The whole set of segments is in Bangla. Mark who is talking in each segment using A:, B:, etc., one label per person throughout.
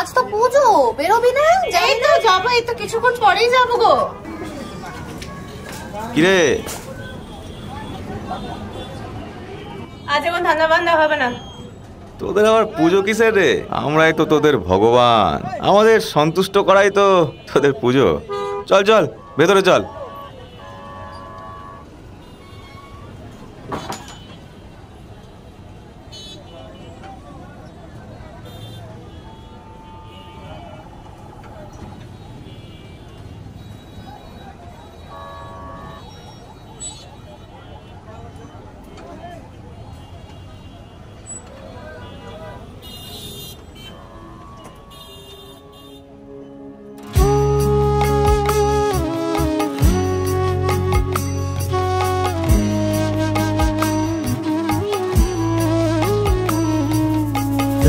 A: আজ তো পুজো, বেরোবি না?
B: যাই তো, যাবো, এই তো কিছুক্ষণ পরেই যাবো গো।
C: কিরে
B: আজ এখন ধান্দা বান্দা হবে না।
C: তোদের আবার পুজো কিসের রে? আমরাই তো তোদের ভগবান, আমাদের সন্তুষ্ট করাই তো তোদের পুজো। চল চল ভেতরে চল।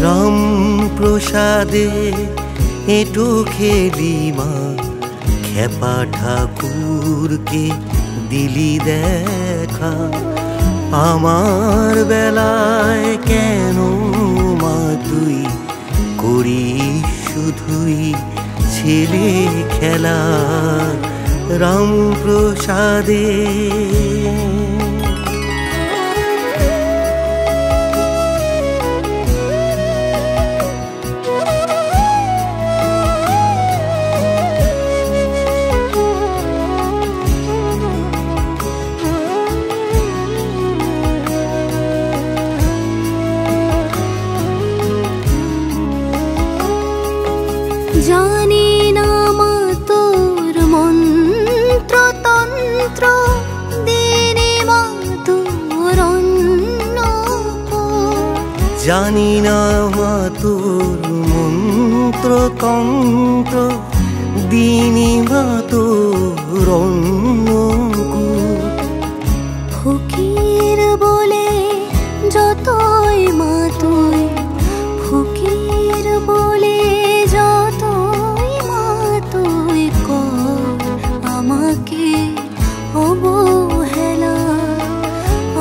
D: রাম প্রসাদে এঁটো খেলি মা, খেপা ঠাকুরকে দিলি দেখা। আমার বেলায় কেন মা তুই করিস শুধুই ছেলে খেলা? রাম প্রসাদে
E: জানি না মা তোর মন্ত্র তন্ত্র, দিনে মা তোর
D: জানি না মা তোর মন্ত্র তন্ত্র, দিনে মা তোর
E: ফকির বলে যতই মা তুই, ফকির বলে যতই মা তুই কর আমাকে অবহেলা।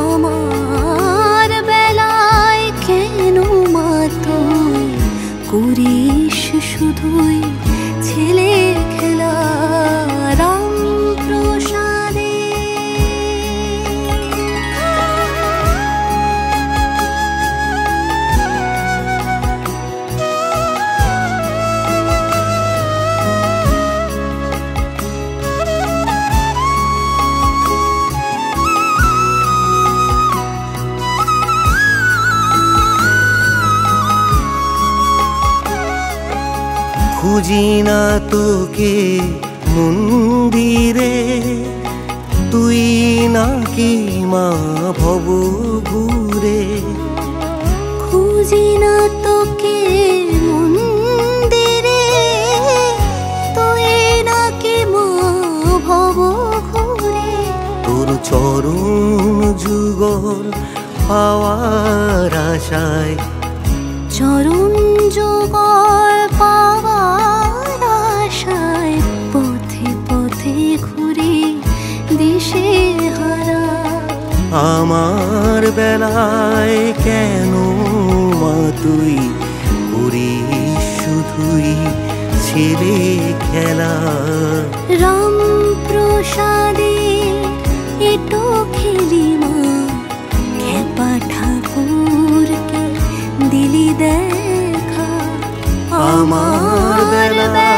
E: আমার বেলায় কেন মা তুই করিস শুধুই ছেলে খেলা? রাম প্রসাদে
D: খুঁজি না তোকে মন্দিরে, তুই নাকি মা ভব ঘুরে।
E: খুঁজি না তোকে মন্দিরে, তুই নাকি মা ভব ঘুরে।
D: তোর চরণ যুগল পাওয়ার আশায়,
E: চরণ যুগল পাওয়ার আশায় পথে পথে ঘুরে দিশে হারা।
D: আমার বেলায় কেন মা তুই করিস শুধুই ছেলে খেলা?
E: রাম প্রসাদে এটো খেলি মা, খেপা ঠাকুরকে দিলি দেখা।
D: আমার বেলায়